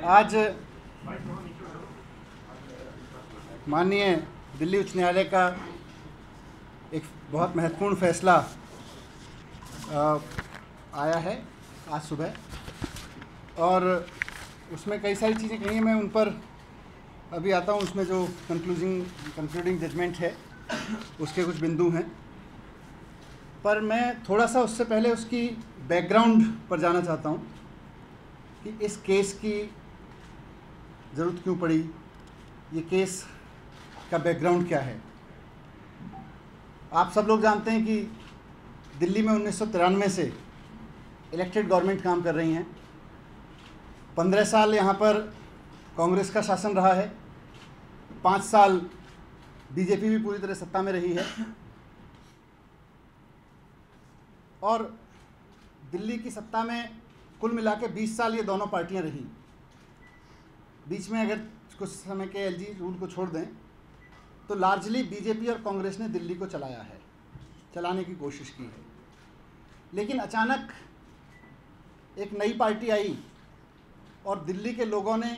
आज माननीय दिल्ली उच्च न्यायालय का एक बहुत महत्वपूर्ण फैसला आया है आज सुबह, और उसमें कई सारी चीज़ें कही हैं। मैं उन पर अभी आता हूँ। उसमें जो कंक्लूडिंग जजमेंट है उसके कुछ बिंदु हैं, पर मैं थोड़ा सा उससे पहले उसकी बैकग्राउंड पर जाना चाहता हूँ कि इस केस की ज़रूरत क्यों पड़ी, ये केस का बैकग्राउंड क्या है। आप सब लोग जानते हैं कि दिल्ली में 1993 से इलेक्टेड गवर्नमेंट काम कर रही हैं। 15 साल यहाँ पर कांग्रेस का शासन रहा है, 5 साल बीजेपी भी पूरी तरह सत्ता में रही है, और दिल्ली की सत्ता में कुल मिला के 20 साल ये दोनों पार्टियां रही। बीच में अगर कुछ समय के एलजी रूल को छोड़ दें तो लार्जली बीजेपी और कांग्रेस ने दिल्ली को चलाया है, चलाने की कोशिश की है। लेकिन अचानक एक नई पार्टी आई और दिल्ली के लोगों ने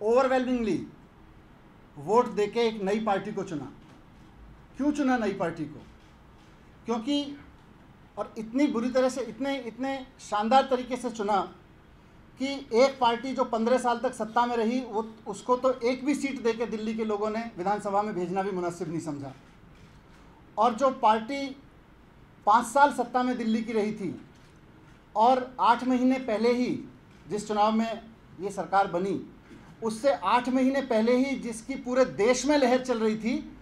ओवरवेलमिंगली वोट देके एक नई पार्टी को चुना। क्यों चुना नई पार्टी को? क्योंकि और इतनी बुरी तरह से, इतने शानदार तरीके से चुना कि एक पार्टी जो 15 साल तक सत्ता में रही, वो उसको तो एक भी सीट देके दिल्ली के लोगों ने विधानसभा में भेजना भी मुनासिब नहीं समझा। और जो पार्टी 5 साल सत्ता में दिल्ली की रही थी और 8 महीने पहले ही जिस चुनाव में ये सरकार बनी, उससे 8 महीने पहले ही जिसकी पूरे देश में लहर चल रही थी,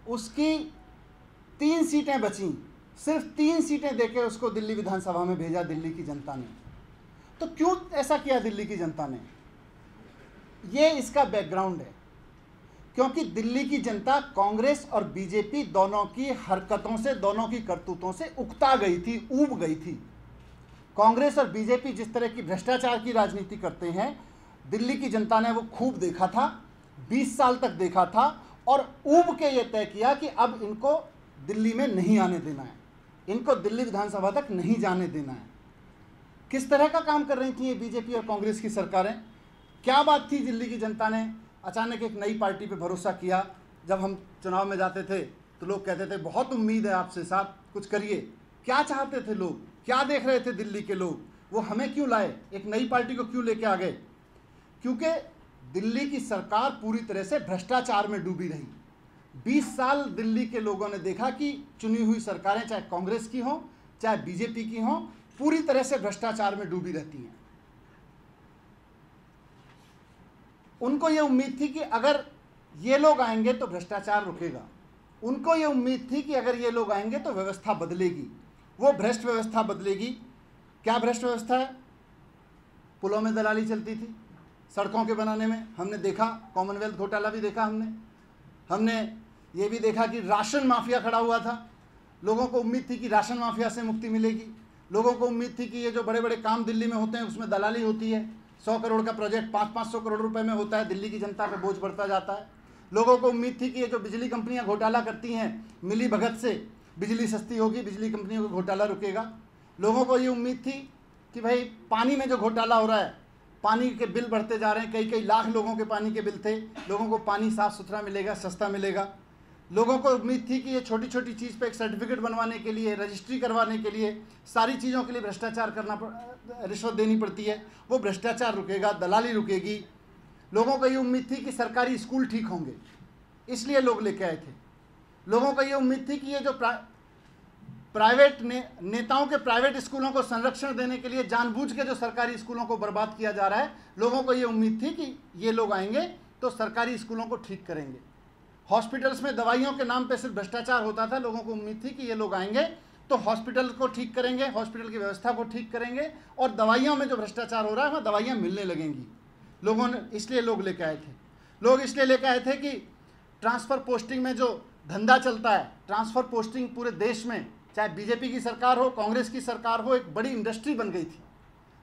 उसकी 3 सीटें बचीं। सिर्फ 3 सीटें देके उसको दिल्ली विधानसभा में भेजा दिल्ली की जनता ने। तो क्यों ऐसा किया दिल्ली की जनता ने? ये इसका बैकग्राउंड है। क्योंकि दिल्ली की जनता कांग्रेस और बीजेपी दोनों की हरकतों से, दोनों की करतूतों से उकता गई थी, ऊब गई थी। कांग्रेस और बीजेपी जिस तरह की भ्रष्टाचार की राजनीति करते हैं, दिल्ली की जनता ने वो खूब देखा था, 20 साल तक देखा था, और ऊब के ये तय किया कि अब इनको दिल्ली में नहीं आने देना है, इनको दिल्ली विधानसभा तक नहीं जाने देना है। किस तरह का काम कर रही थी ये बीजेपी और कांग्रेस की सरकारें? क्या बात थी दिल्ली की जनता ने अचानक एक नई पार्टी पे भरोसा किया? जब हम चुनाव में जाते थे तो लोग कहते थे बहुत उम्मीद है आपसे साहब, कुछ करिए। क्या चाहते थे लोग? क्या देख रहे थे दिल्ली के लोग? वो हमें क्यों लाए? एक नई पार्टी को क्यों लेके आ गए? क्योंकि दिल्ली की सरकार पूरी तरह से भ्रष्टाचार में डूबी रही। 20 साल दिल्ली के लोगों ने देखा कि चुनी हुई सरकारें, चाहे कांग्रेस की हों चाहे बीजेपी की हों, पूरी तरह से भ्रष्टाचार में डूबी रहती हैं। उनको ये उम्मीद थी कि अगर ये लोग आएंगे तो भ्रष्टाचार रुकेगा। उनको ये उम्मीद थी कि अगर ये लोग आएंगे तो व्यवस्था बदलेगी, वो भ्रष्ट व्यवस्था बदलेगी। क्या भ्रष्ट व्यवस्था है? पुलों में दलाली चलती थी, सड़कों के बनाने में हमने देखा, कॉमनवेल्थ घोटाला भी देखा हमने ये भी देखा कि राशन माफिया खड़ा हुआ था। लोगों को उम्मीद थी कि राशन माफिया से मुक्ति मिलेगी। लोगों को उम्मीद थी कि ये जो बड़े बड़े काम दिल्ली में होते हैं उसमें दलाली होती है। 100 करोड़ का प्रोजेक्ट 500 करोड़ रुपए में होता है, दिल्ली की जनता पर बोझ बढ़ता जाता है। लोगों को उम्मीद थी कि ये जो बिजली कंपनियां घोटाला करती हैं, मिली भगत से बिजली सस्ती होगी, बिजली कंपनियों का घोटाला रुकेगा। लोगों को ये उम्मीद थी कि भाई पानी में जो घोटाला हो रहा है, पानी के बिल बढ़ते जा रहे हैं, कई लाख लोगों के पानी के बिल थे, लोगों को पानी साफ़ सुथरा मिलेगा, सस्ता मिलेगा। लोगों को उम्मीद थी कि ये छोटी छोटी चीज़ पे एक सर्टिफिकेट बनवाने के लिए, रजिस्ट्री करवाने के लिए, सारी चीज़ों के लिए भ्रष्टाचार रिश्वत देनी पड़ती है, वो भ्रष्टाचार रुकेगा, दलाली रुकेगी। लोगों को ये उम्मीद थी कि सरकारी स्कूल ठीक होंगे, इसलिए लोग लेके आए थे। लोगों को ये उम्मीद थी कि ये जो प्राइवेट नेताओं के प्राइवेट स्कूलों को संरक्षण देने के लिए जानबूझ के जो सरकारी स्कूलों को बर्बाद किया जा रहा है, लोगों को ये उम्मीद थी कि ये लोग आएंगे तो सरकारी स्कूलों को ठीक करेंगे। हॉस्पिटल्स में दवाइयों के नाम पे सिर्फ भ्रष्टाचार होता था। लोगों को उम्मीद थी कि ये लोग आएंगे तो हॉस्पिटल को ठीक करेंगे, हॉस्पिटल की व्यवस्था को ठीक करेंगे, और दवाइयों में जो भ्रष्टाचार हो रहा है वहाँ दवाइयाँ मिलने लगेंगी। लोगों ने इसलिए लोग लेके आए थे। लोग इसलिए लेके आए थे कि ट्रांसफ़र पोस्टिंग में जो धंधा चलता है, ट्रांसफ़र पोस्टिंग पूरे देश में, चाहे बीजेपी की सरकार हो, कांग्रेस की सरकार हो, एक बड़ी इंडस्ट्री बन गई थी।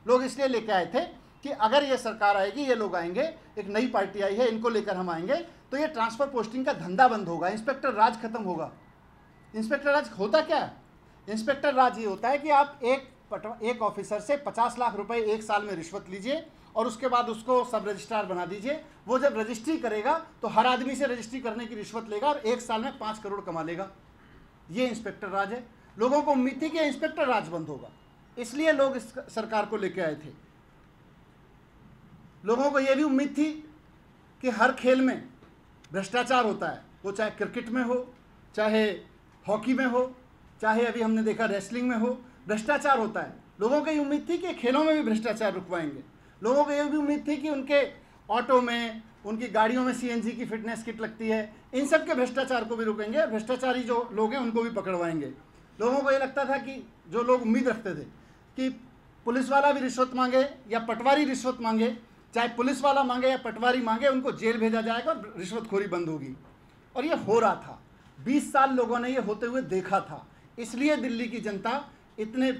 लोग इसलिए लेके आए थे कि अगर ये सरकार आएगी, ये लोग आएंगे, एक नई पार्टी आई है, इनको लेकर हम आएंगे तो ये ट्रांसफ़र पोस्टिंग का धंधा बंद होगा, इंस्पेक्टर राज खत्म होगा। इंस्पेक्टर राज होता क्या है? इंस्पेक्टर राज ये होता है कि आप एक ऑफिसर से 50 लाख रुपए एक साल में रिश्वत लीजिए और उसके बाद उसको सब रजिस्ट्रार बना दीजिए। वो जब रजिस्ट्री करेगा तो हर आदमी से रजिस्ट्री करने की रिश्वत लेगा और 1 साल में 5 करोड़ कमा लेगा। ये इंस्पेक्टर राज है। लोगों को उम्मीद थी कि इंस्पेक्टर राज बंद होगा, इसलिए लोग इस सरकार को लेकर आए थे। लोगों को यह भी उम्मीद थी कि हर खेल में भ्रष्टाचार होता है, वो चाहे क्रिकेट में हो, चाहे हॉकी में हो, चाहे अभी हमने देखा रेसलिंग में हो, भ्रष्टाचार होता है। लोगों को ये उम्मीद थी कि खेलों में भी भ्रष्टाचार रुकवाएंगे। लोगों को ये भी उम्मीद थी कि उनके ऑटो में, उनकी गाड़ियों में सीएनजी की फिटनेस किट लगती है, इन सब के भ्रष्टाचार को भी रोकेंगे, भ्रष्टाचारी जो लोग हैं उनको भी पकड़वाएंगे। लोगों को ये लगता था कि जो लोग उम्मीद रखते थे कि पुलिस वाला भी रिश्वत मांगे या पटवारी रिश्वत मांगे, चाहे पुलिस वाला मांगे या पटवारी मांगे, उनको जेल भेजा जाएगा और रिश्वतखोरी बंद होगी। और ये हो रहा था। 20 साल लोगों ने ये होते हुए देखा था। इसलिए दिल्ली की जनता इतने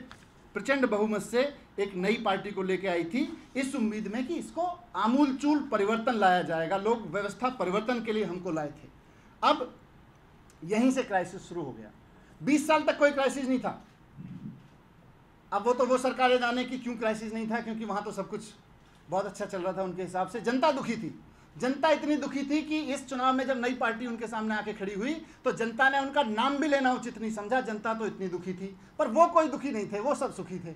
प्रचंड बहुमत से एक नई पार्टी को लेकर आई थी, इस उम्मीद में कि इसको आमूलचूल परिवर्तन लाया जाएगा। लोग व्यवस्था परिवर्तन के लिए हमको लाए थे। अब यहीं से क्राइसिस शुरू हो गया। 20 साल तक कोई क्राइसिस नहीं था। अब वो सरकारें जाने कि क्यों क्राइसिस नहीं था, क्योंकि वहाँ तो सब कुछ बहुत अच्छा चल रहा था उनके हिसाब से। जनता दुखी थी। जनता इतनी दुखी थी कि इस चुनाव में जब नई पार्टी उनके सामने आके खड़ी हुई तो जनता ने उनका नाम भी लेना उचित नहीं समझा। जनता तो इतनी दुखी थी, पर वो कोई दुखी नहीं थे, वो सब सुखी थे।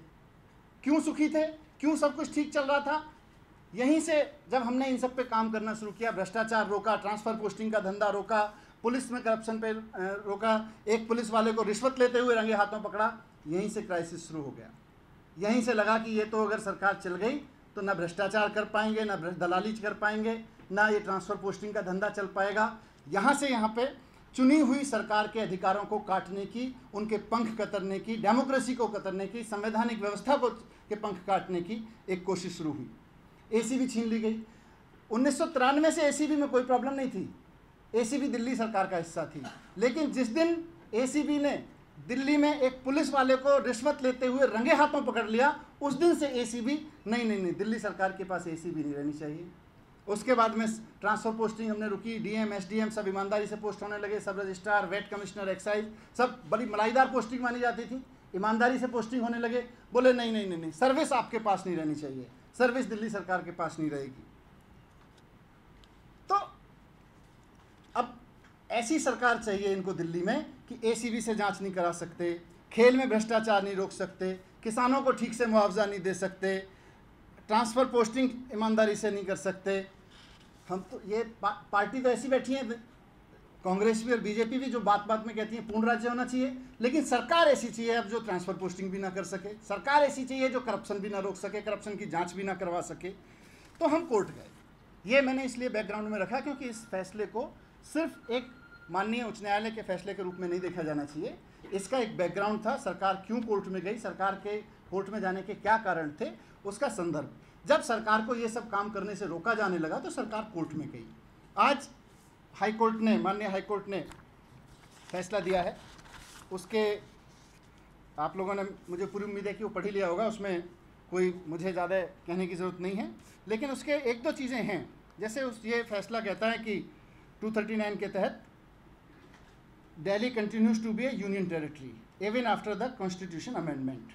क्यों सुखी थे? क्यों सब कुछ ठीक चल रहा था? यहीं से जब हमने इन सब पे काम करना शुरू किया, भ्रष्टाचार रोका, ट्रांसफ़र पोस्टिंग का धंधा रोका, पुलिस में करप्शन पे रोका, एक पुलिस वाले को रिश्वत लेते हुए रंगे हाथों पकड़ा, यहीं से क्राइसिस शुरू हो गया। यहीं से लगा कि ये तो अगर सरकार चल गई तो ना भ्रष्टाचार कर पाएंगे, ना दलाली कर पाएंगे, ना ये ट्रांसफ़र पोस्टिंग का धंधा चल पाएगा। यहाँ से यहाँ पे चुनी हुई सरकार के अधिकारों को काटने की, उनके पंख कतरने की, डेमोक्रेसी को कतरने की, संवैधानिक व्यवस्था को के पंख काटने की एक कोशिश शुरू हुई। एसीबी छीन ली गई। 1993 से एसीबी में कोई प्रॉब्लम नहीं थी। एसीबी दिल्ली सरकार का हिस्सा थी। लेकिन जिस दिन एसीबी ने दिल्ली में एक पुलिस वाले को रिश्वत लेते हुए रंगे हाथों पकड़ लिया, उस दिन से एसीबी नहीं, दिल्ली सरकार के पास एसीबी नहीं रहनी चाहिए। उसके बाद में ट्रांसफ़र पोस्टिंग हमने रुकी, डीएम, एसडीएम सब ईमानदारी से पोस्ट होने लगे, सब रजिस्ट्रार, वेट कमिश्नर, एक्साइज सब बड़ी मलाईदार पोस्टिंग मानी जाती थी, ईमानदारी से पोस्टिंग होने लगे। बोले नहीं, सर्विस आपके पास नहीं रहनी चाहिए, सर्विस दिल्ली सरकार के पास नहीं रहेगी। तो अब ऐसी सरकार चाहिए इनको दिल्ली में कि एसीबी से जांच नहीं करा सकते, खेल में भ्रष्टाचार नहीं रोक सकते, किसानों को ठीक से मुआवजा नहीं दे सकते, ट्रांसफ़र पोस्टिंग ईमानदारी से नहीं कर सकते। हम तो ये पार्टी तो ऐसी बैठी है, कांग्रेस भी और बीजेपी भी, जो बात बात में कहती है पूर्ण राज्य होना चाहिए, लेकिन सरकार ऐसी चाहिए अब जो ट्रांसफ़र पोस्टिंग भी ना कर सके, सरकार ऐसी चाहिए जो करप्शन भी ना रोक सके, करप्शन की जांच भी ना करवा सके। तो हम कोर्ट गए। ये मैंने इसलिए बैकग्राउंड में रखा क्योंकि इस फैसले को सिर्फ एक माननीय उच्च न्यायालय के फैसले के रूप में नहीं देखा जाना चाहिए। इसका एक बैकग्राउंड था, सरकार क्यों कोर्ट में गई, सरकार के कोर्ट में जाने के क्या कारण थे, उसका संदर्भ। जब सरकार को ये सब काम करने से रोका जाने लगा तो सरकार कोर्ट में गई। आज हाईकोर्ट ने, माननीय हाईकोर्ट ने फैसला दिया है, उसके आप लोगों ने, मुझे पूरी उम्मीद है कि वो पढ़ ही लिया होगा, उसमें कोई मुझे ज़्यादा कहने की ज़रूरत नहीं है। लेकिन उसके एक दो चीज़ें हैं, जैसे ये फैसला कहता है कि 239 के तहत Delhi continues to be a union territory even after the constitution amendment,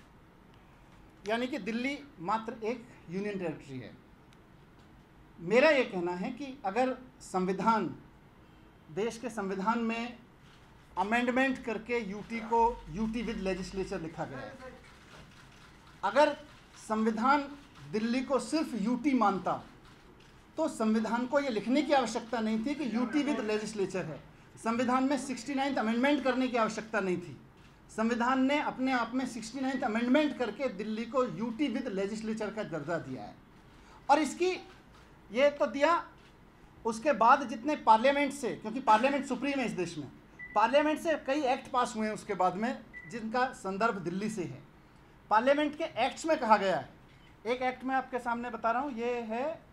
यानी कि दिल्ली मात्र एक यूनियन टेरिटरी है। मेरा ये कहना है कि अगर संविधान, देश के संविधान में अमेंडमेंट करके यूटी को यूटी विद लेजिस्लेचर लिखा गया है, अगर संविधान दिल्ली को सिर्फ यूटी मानता तो संविधान को ये लिखने की आवश्यकता नहीं थी कि यूटी विद लेजिस्लेचर है। संविधान में 69th अमेंडमेंट करने की आवश्यकता नहीं थी। संविधान ने अपने आप में 69th अमेंडमेंट करके दिल्ली को यूटी विद लेजिस्लेचर का दर्जा दिया है। और इसकी ये तो दिया, उसके बाद जितने पार्लियामेंट से, क्योंकि पार्लियामेंट सुप्रीम है इस देश में, पार्लियामेंट से कई एक्ट पास हुए हैं उसके बाद में जिनका संदर्भ दिल्ली से है। पार्लियामेंट के एक्ट्स में कहा गया है, एक एक्ट में आपके सामने बता रहा हूँ, ये है,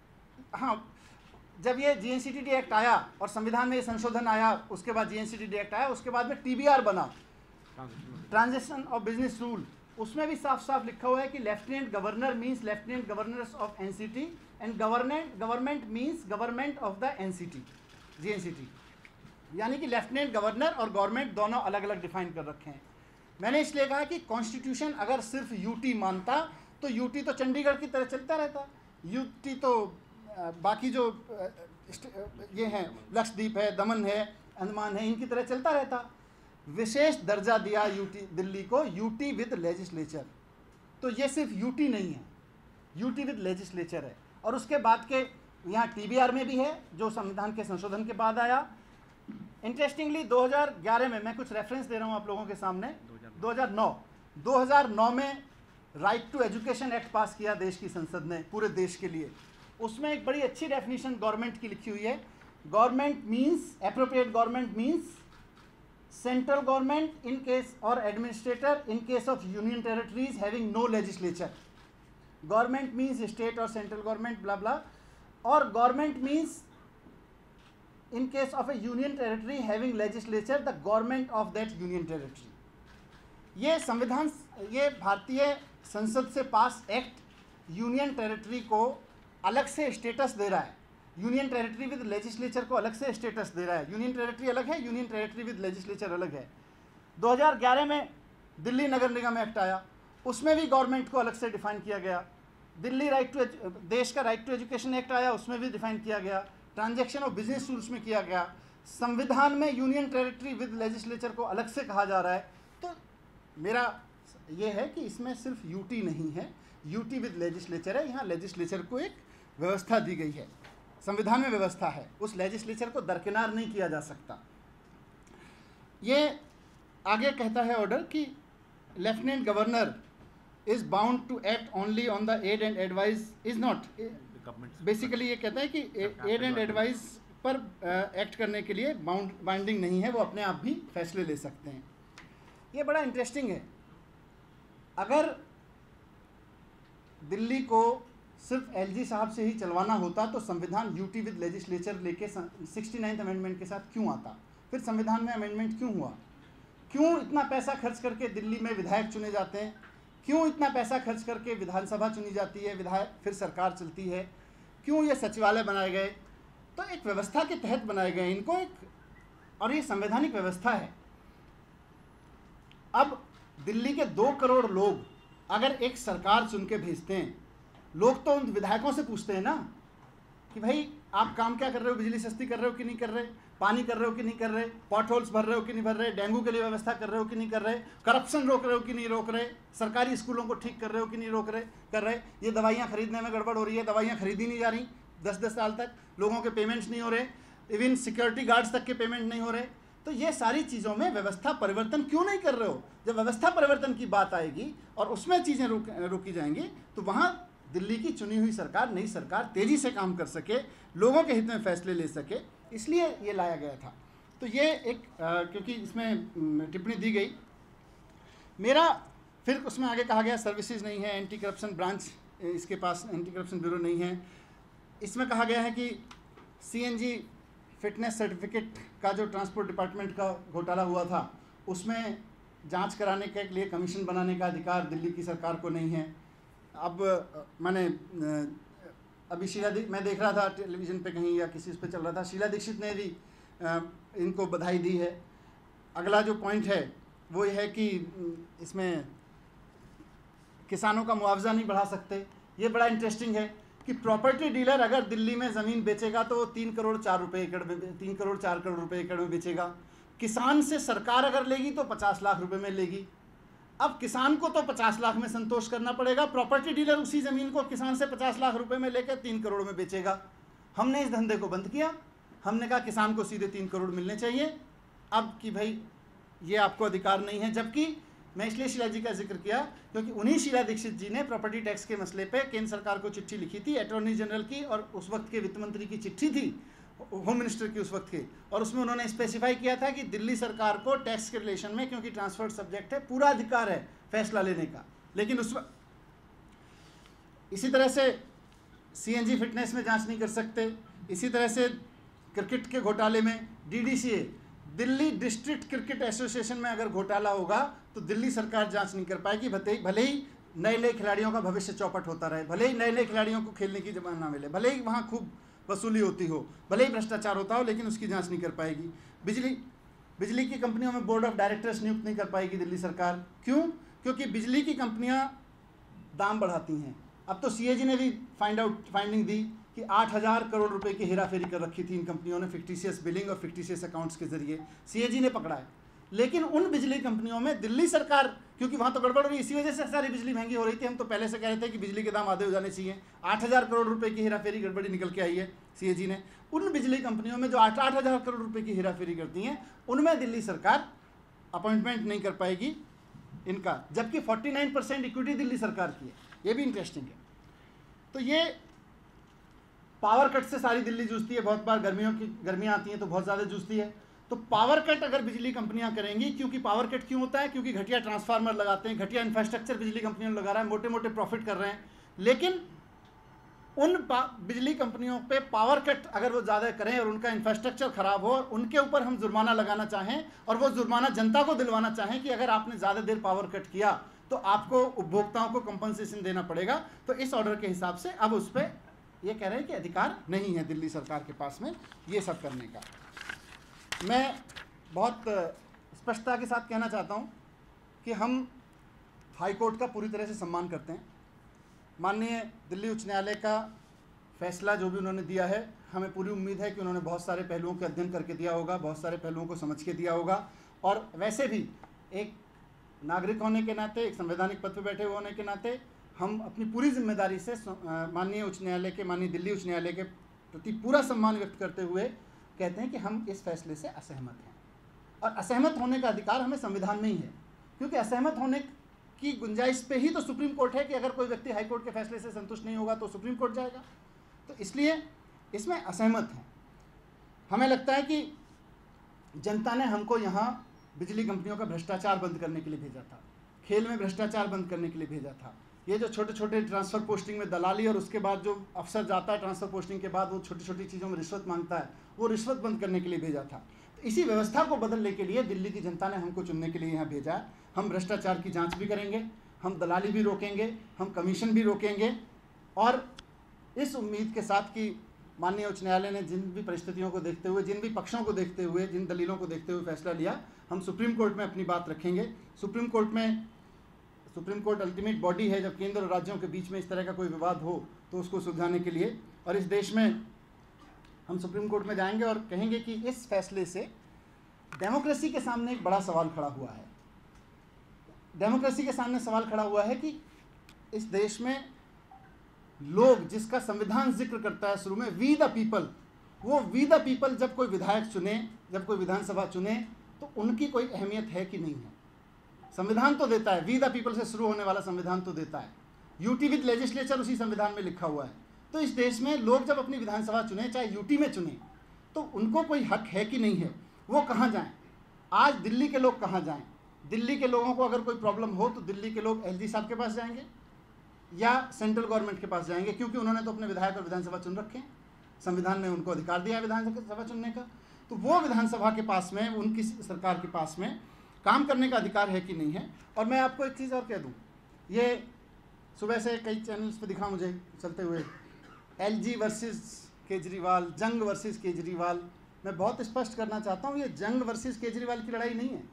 हाँ, जब ये जीएनसीटीडी एक्ट आया और संविधान में ये संशोधन आया, उसके बाद जीएनसीटीडी एक्ट आया, उसके बाद में टीबीआर बना, ट्रांजिशन ऑफ बिजनेस रूल, उसमें भी साफ साफ लिखा हुआ है कि lieutenant governor means lieutenant governors of NCT and government means government of the NCT, GNCT, यानी कि लेफ्टिनेंट गवर्नर और गवर्नमेंट दोनों अलग अलग डिफाइन कर रखे हैं। मैंने इसलिए कहा कि कॉन्स्टिट्यूशन अगर सिर्फ यूटी मानता तो यूटी तो चंडीगढ़ की तरह चलता रहता, यूटी तो बाकी जो ये हैं, लक्षद्वीप है, दमन है, अंडमान है, इनकी तरह चलता रहता। विशेष दर्जा दिया यूटी दिल्ली को, यूटी विद लेजिस्लेचर। तो ये सिर्फ यूटी नहीं है, यूटी विद लेजिस्लेचर है। और उसके बाद के यहाँ टीबीआर में भी है, जो संविधान के संशोधन के बाद आया। इंटरेस्टिंगली 2011 में, मैं कुछ रेफरेंस दे रहा हूँ आप लोगों के सामने, 2009 में right to education act pass किया देश की संसद ने पूरे देश के लिए। उसमें एक बड़ी अच्छी डेफिनेशन गवर्नमेंट की लिखी हुई है। Government means, appropriate government means central government in case और administrator in case of union territories having no legislature. Government means state और सेंट्रल गवर्नमेंट ब्ला ब्ला, और government means in case of a union territory having legislature the government of that union territory। ये संविधान, ये भारतीय संसद से पास act union territory को अलग से स्टेटस दे रहा है। यूनियन टेरिटरी विद लेजिस्लेचर को अलग से स्टेटस दे रहा है। यूनियन टेरिटरी अलग है, यूनियन टेरिटरी विद लेजिस्लेचर अलग है। 2011 में दिल्ली नगर निगम एक्ट आया, उसमें भी गवर्नमेंट को अलग से डिफाइन किया गया। दिल्ली देश का राइट टू एजुकेशन एक्ट आया, उसमें भी डिफाइन किया गया। ट्रांजैक्शन ऑफ बिजनेस रूल्स में किया गया। संविधान में यूनियन टेरिटरी विद लेजिस्लेचर को अलग से कहा जा रहा है। तो मेरा ये है कि इसमें सिर्फ यूटी नहीं है, यूटी विद लेजिस्लेचर है। यहाँ लेजिस्लेचर को एक व्यवस्था दी गई है, संविधान में व्यवस्था है, उस लेजिस्लेचर को दरकिनार नहीं किया जा सकता। ये आगे कहता है ऑर्डर कि lieutenant governor is bound to act only on the aid and advice is not. Basically ये कहता है कि एड एंड एडवाइस पर एक्ट करने के लिए बाइंडिंग नहीं है, वो अपने आप भी फैसले ले सकते हैं। ये बड़ा इंटरेस्टिंग है। अगर दिल्ली को सिर्फ एलजी साहब से ही चलवाना होता तो संविधान यूटी विद लेजिस्लेचर लेके 69th अमेंडमेंट के साथ क्यों आता? फिर संविधान में अमेंडमेंट क्यों हुआ? क्यों इतना पैसा खर्च करके दिल्ली में विधायक चुने जाते हैं? क्यों इतना पैसा खर्च करके विधानसभा चुनी जाती है, विधायक फिर सरकार चलती है? क्यों ये सचिवालय बनाए गए? तो एक व्यवस्था के तहत बनाए गए इनको, एक, और ये संवैधानिक व्यवस्था है। अब दिल्ली के 2 करोड़ लोग अगर एक सरकार चुन के भेजते हैं, लोग तो उन विधायकों से पूछते हैं ना कि भाई आप काम क्या कर रहे हो, बिजली सस्ती कर रहे हो कि नहीं कर रहे, पानी कर रहे हो कि नहीं कर रहे, पॉट होल्स भर रहे हो कि नहीं भर रहे, डेंगू के लिए व्यवस्था कर रहे हो कि नहीं कर रहे, करप्शन रोक रहे हो कि नहीं रोक रहे, सरकारी स्कूलों को ठीक कर रहे हो कि नहीं कर रहे, ये दवाइयाँ खरीदने में गड़बड़ हो रही है, दवाइयाँ खरीदी नहीं जा रही 10-10 साल तक, लोगों के पेमेंट्स नहीं हो रहे, इवन सिक्योरिटी गार्ड्स तक के पेमेंट नहीं हो रहे। तो ये सारी चीज़ों में व्यवस्था परिवर्तन क्यों नहीं कर रहे हो? जब व्यवस्था परिवर्तन की बात आएगी और उसमें चीज़ें रोकी जाएंगी तो वहाँ दिल्ली की चुनी हुई सरकार, नई सरकार तेज़ी से काम कर सके, लोगों के हित में फैसले ले सके, इसलिए ये लाया गया था। तो ये एक क्योंकि इसमें टिप्पणी दी गई, मेरा फिर उसमें आगे कहा गया सर्विसेज नहीं है, एंटी करप्शन ब्रांच इसके पास, एंटी करप्शन ब्यूरो नहीं है। इसमें कहा गया है कि सीएनजी फिटनेस सर्टिफिकेट का जो ट्रांसपोर्ट डिपार्टमेंट का घोटाला हुआ था, उसमें जांच कराने के लिए कमीशन बनाने का अधिकार दिल्ली की सरकार को नहीं है। अब मैंने अभी मैं देख रहा था टेलीविज़न पे कहीं या किसी उस पे चल रहा था, शीला दीक्षित ने भी इनको बधाई दी है। अगला जो पॉइंट है वो ये है कि इसमें किसानों का मुआवजा नहीं बढ़ा सकते। ये बड़ा इंटरेस्टिंग है कि प्रॉपर्टी डीलर अगर दिल्ली में ज़मीन बेचेगा तो वो 3 करोड़ 4 रुपये एकड़ में, 3 करोड़ 4 करोड़ रुपये एकड़ में बेचेगा। किसान से सरकार अगर लेगी तो 50 लाख रुपए में लेगी। अब किसान को तो 50 लाख में संतोष करना पड़ेगा, प्रॉपर्टी डीलर उसी ज़मीन को किसान से 50 लाख रुपए में लेकर 3 करोड़ में बेचेगा। हमने इस धंधे को बंद किया, हमने कहा किसान को सीधे 3 करोड़ मिलने चाहिए। अब कि भाई ये आपको अधिकार नहीं है, जबकि मैं इसलिए शीला जी का जिक्र किया क्योंकि उन्हीं शीला दीक्षित जी ने प्रॉपर्टी टैक्स के मसले पे केंद्र सरकार को चिट्ठी लिखी थी, अटॉर्नी जनरल की, और उस वक्त के वित्त मंत्री की चिट्ठी थी, होम मिनिस्टर की उस वक्त की, और उसमें उन्होंने स्पेसिफाई किया था कि दिल्ली सरकार को टैक्स के रिलेशन में, क्योंकि ट्रांसफर्ड सब्जेक्ट है, पूरा अधिकार है फैसला लेने का। लेकिन उस वक्त इसी तरह से सीएनजी फिटनेस में जांच नहीं कर सकते। इसी तरह से क्रिकेट के घोटाले में DDCA, Delhi district cricket association में अगर घोटाला होगा तो दिल्ली सरकार जांच नहीं कर पाएगी, भले ही नए नए खिलाड़ियों का भविष्य चौपट होता रहे, भले ही नए नए खिलाड़ियों को खेलने की जगह ना मिले, भले ही वहाँ खूब वसूली होती हो, भले ही भ्रष्टाचार होता हो, लेकिन उसकी जांच नहीं कर पाएगी। बिजली की कंपनियों में बोर्ड ऑफ डायरेक्टर्स नियुक्त नहीं कर पाएगी दिल्ली सरकार। क्यों? क्योंकि बिजली की कंपनियां दाम बढ़ाती हैं, अब तो सीएजी ने भी फाइंडिंग दी कि 8,000 करोड़ रुपए की हेराफेरी कर रखी थी इन कंपनियों ने फिक्टिशियस बिलिंग और फिक्टिशियस अकाउंट्स के जरिए, सीएजी ने पकड़ा है। लेकिन उन बिजली कंपनियों में दिल्ली सरकार, क्योंकि वहाँ तो गड़बड़ रही, इसी वजह से सारी बिजली महंगी हो रही थी। हम तो पहले से कह रहे थे कि बिजली के दाम आधे हो जाने चाहिए। 8,000 करोड़ रुपए की हेराफेरी गड़बड़ी निकल के आई है सीएजी ने। उन बिजली कंपनियों में जो 8,000 करोड़ रुपए की हेराफेरी करती हैं, उनमें दिल्ली सरकार अपॉइंटमेंट नहीं कर पाएगी इनका, जबकि 49% इक्विटी दिल्ली सरकार की है। ये भी इंटरेस्टिंग है। तो ये पावर कट से सारी दिल्ली जूझती है। बहुत बार गर्मियाँ आती हैं तो बहुत ज़्यादा जूझती है। तो पावर कट अगर बिजली कंपनियां करेंगी, क्योंकि पावर कट क्यों होता है, क्योंकि घटिया ट्रांसफार्मर लगाते हैं, घटिया इंफ्रास्ट्रक्चर बिजली कंपनियों लगा रहा है, मोटे मोटे प्रॉफिट कर रहे हैं। लेकिन उन बिजली कंपनियों पे पावर कट अगर वो ज़्यादा करें और उनका इंफ्रास्ट्रक्चर ख़राब हो और उनके ऊपर हम जुर्माना लगाना चाहें और वो जुर्माना जनता को दिलवाना चाहें कि अगर आपने ज़्यादा देर पावर कट किया तो आपको उपभोक्ताओं को कंपनसेशन देना पड़ेगा, तो इस ऑर्डर के हिसाब से अब उस पर ये कह रहे हैं कि अधिकार नहीं है दिल्ली सरकार के पास में ये सब करने का। मैं बहुत स्पष्टता के साथ कहना चाहता हूं कि हम हाई कोर्ट का पूरी तरह से सम्मान करते हैं। माननीय दिल्ली उच्च न्यायालय का फैसला जो भी उन्होंने दिया है, हमें पूरी उम्मीद है कि उन्होंने बहुत सारे पहलुओं के अध्ययन करके दिया होगा, बहुत सारे पहलुओं को समझ के दिया होगा। और वैसे भी एक नागरिक होने के नाते, एक संवैधानिक पद पर बैठे होने के नाते, हम अपनी पूरी जिम्मेदारी से माननीय उच्च न्यायालय के, माननीय दिल्ली उच्च न्यायालय के प्रति पूरा सम्मान व्यक्त करते हुए कहते हैं कि हम इस फैसले से असहमत हैं। और असहमत होने का अधिकार हमें संविधान में ही है, क्योंकि असहमत होने की गुंजाइश पे ही तो सुप्रीम कोर्ट है कि अगर कोई व्यक्ति हाई कोर्ट के फैसले से संतुष्ट नहीं होगा तो सुप्रीम कोर्ट जाएगा। तो इसलिए इसमें असहमत हैं। हमें लगता है कि जनता ने हमको यहाँ बिजली कंपनियों का भ्रष्टाचार बंद करने के लिए भेजा था, खेल में भ्रष्टाचार बंद करने के लिए भेजा था। ये जो छोटे छोटे ट्रांसफ़र पोस्टिंग में दलाली और उसके बाद जो अफसर जाता है ट्रांसफ़र पोस्टिंग के बाद वो छोटी छोटी चीज़ों में रिश्वत मांगता है, वो रिश्वत बंद करने के लिए भेजा था। तो इसी व्यवस्था को बदलने के लिए दिल्ली की जनता ने हमको चुनने के लिए यहाँ भेजा है। हम भ्रष्टाचार की जांच भी करेंगे, हम दलाली भी रोकेंगे, हम कमीशन भी रोकेंगे। और इस उम्मीद के साथ कि माननीय उच्च न्यायालय ने जिन भी परिस्थितियों को देखते हुए, जिन भी पक्षों को देखते हुए, जिन दलीलों को देखते हुए फैसला लिया, हम सुप्रीम कोर्ट में अपनी बात रखेंगे। सुप्रीम कोर्ट अल्टीमेट बॉडी है जब केंद्र और राज्यों के बीच में इस तरह का कोई विवाद हो तो उसको सुलझाने के लिए। और इस देश में हम सुप्रीम कोर्ट में जाएंगे और कहेंगे कि इस फैसले से डेमोक्रेसी के सामने एक बड़ा सवाल खड़ा हुआ है। डेमोक्रेसी के सामने सवाल खड़ा हुआ है कि इस देश में लोग, जिसका संविधान जिक्र करता है शुरू में, वी द पीपल, वो वी द पीपल जब कोई विधायक चुने, जब कोई विधानसभा चुने, तो उनकी कोई अहमियत है कि नहीं है। संविधान तो देता है, वी द पीपल से शुरू होने वाला संविधान तो देता है, यूटी विद लेजिस्लेचर उसी संविधान में लिखा हुआ है। तो इस देश में लोग जब अपनी विधानसभा चुने, चाहे यूटी में चुने, तो उनको कोई हक है कि नहीं है। वो कहाँ जाएं? आज दिल्ली के लोग कहाँ जाएं? दिल्ली के लोगों को अगर कोई प्रॉब्लम हो तो दिल्ली के लोग एलजी साहब के पास जाएंगे या सेंट्रल गवर्नमेंट के पास जाएंगे, क्योंकि उन्होंने तो अपने विधायक और विधानसभा चुन रखे हैं। संविधान ने उनको अधिकार दिया है विधानसभा चुनने का। तो वो विधानसभा के पास में, उनकी सरकार के पास में काम करने का अधिकार है कि नहीं है। और मैं आपको एक चीज़ और कह दूं, ये सुबह से कई चैनल्स पे दिखा मुझे चलते हुए, एलजी वर्सेस केजरीवाल, जंग वर्सेस केजरीवाल। मैं बहुत स्पष्ट करना चाहता हूँ, ये जंग वर्सेस केजरीवाल की लड़ाई नहीं है,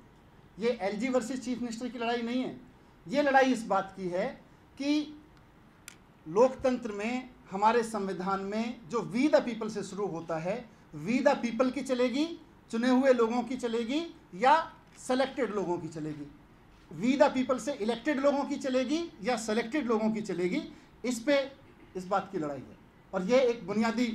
ये एलजी वर्सेस चीफ मिनिस्टर की लड़ाई नहीं है। ये लड़ाई इस बात की है कि लोकतंत्र में, हमारे संविधान में जो वी द पीपल से शुरू होता है, वी द पीपल की चलेगी, चुने हुए लोगों की चलेगी, या सेलेक्टेड लोगों की चलेगी। वी द पीपल से इलेक्टेड लोगों की चलेगी या सेलेक्टेड लोगों की चलेगी, इस बात की लड़ाई है। और ये एक बुनियादी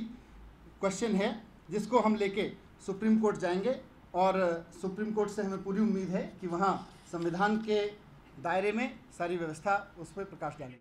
क्वेश्चन है जिसको हम लेके सुप्रीम कोर्ट जाएंगे। और सुप्रीम कोर्ट से हमें पूरी उम्मीद है कि वहाँ संविधान के दायरे में सारी व्यवस्था उस पर प्रकाश डालेगी।